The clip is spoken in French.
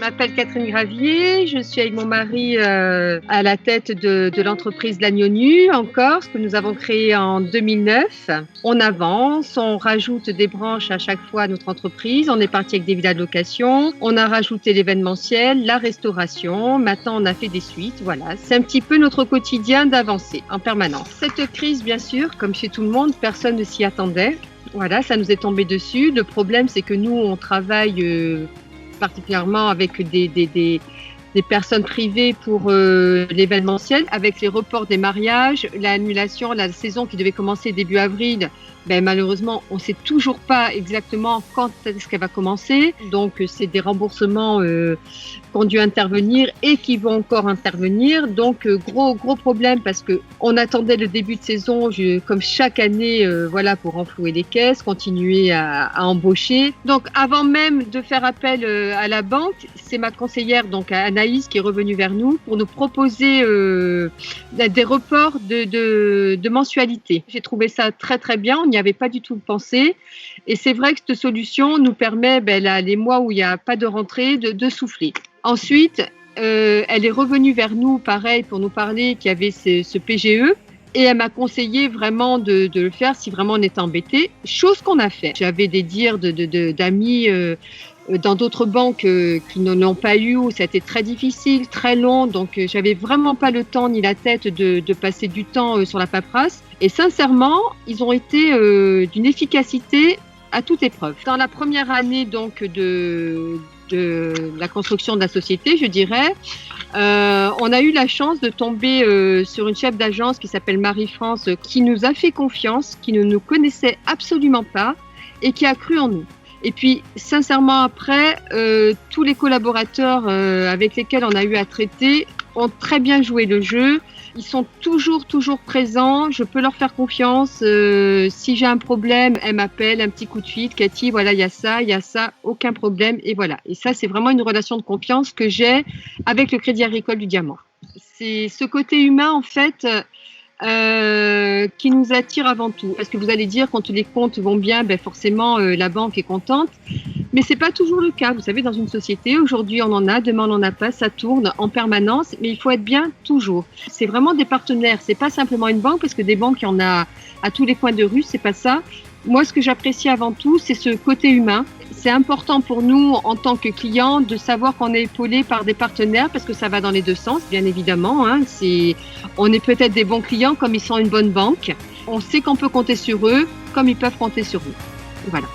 m'appelle Catherine Gravier, je suis avec mon mari à la tête de l'entreprise L'Agneau Nu en Corse que nous avons créée en 2009. On avance, on rajoute des branches à chaque fois à notre entreprise. On est parti avec des villas de location, on a rajouté l'événementiel, la restauration. Maintenant, on a fait des suites. Voilà, c'est un petit peu notre quotidien d'avancer en permanence. Cette crise, bien sûr, comme chez tout le monde, personne ne s'y attendait. Voilà, ça nous est tombé dessus. Le problème, c'est que nous, on travaille particulièrement avec des personnes privées pour l'événementiel, avec les reports des mariages, l'annulation, la saison qui devait commencer début avril. Malheureusement, on ne sait toujours pas exactement quand est-ce qu'elle va commencer. Donc, c'est des remboursements qui ont dû intervenir et qui vont encore intervenir. Donc, gros problème parce qu'on attendait le début de saison comme chaque année pour renflouer les caisses, continuer à embaucher. Donc, avant même de faire appel à la banque, c'est ma conseillère, donc Anaïs, qui est revenue vers nous pour nous proposer des reports de mensualité. J'ai trouvé ça très bien. On n'y avait pas du tout pensé. Et c'est vrai que cette solution nous permet, les mois où il n'y a pas de rentrée, de souffler. Ensuite, elle est revenue vers nous, pareil, pour nous parler qu'il y avait ce PGE. Et elle m'a conseillé vraiment de le faire si vraiment on était embêté. Chose qu'on a fait. J'avais des dires d'amis dans d'autres banques qui ne l'ont pas eu, où ça a été très difficile, très long. Donc, j'avais vraiment pas le temps ni la tête de passer du temps sur la paperasse. Et sincèrement, ils ont été d'une efficacité à toute épreuve. Dans la première année donc de la construction de la société, je dirais, on a eu la chance de tomber sur une chef d'agence qui s'appelle Marie-France, qui nous a fait confiance, qui ne nous connaissait absolument pas et qui a cru en nous. Et puis, sincèrement, après, tous les collaborateurs avec lesquels on a eu à traiter ont très bien joué le jeu. Ils sont toujours présents. Je peux leur faire confiance. Si j'ai un problème, elle m'appelle, un petit coup de fil. Cathy, voilà, il y a ça, aucun problème. Et voilà. Et ça, c'est vraiment une relation de confiance que j'ai avec le Crédit Agricole du Diamant. C'est ce côté humain, en fait, qui nous attire avant tout. Parce que vous allez dire, quand les comptes vont bien, forcément, la banque est contente. Mais c'est pas toujours le cas. Vous savez, dans une société, aujourd'hui, on en a, demain, on n'en a pas. Ça tourne en permanence, mais il faut être bien toujours. C'est vraiment des partenaires. C'est pas simplement une banque, parce que des banques, il y en a à tous les coins de rue. C'est pas ça. Moi, ce que j'apprécie avant tout, c'est ce côté humain. C'est important pour nous, en tant que clients, de savoir qu'on est épaulé par des partenaires, parce que ça va dans les deux sens, bien évidemment. On est peut-être des bons clients, comme ils sont une bonne banque. On sait qu'on peut compter sur eux, comme ils peuvent compter sur nous. Voilà.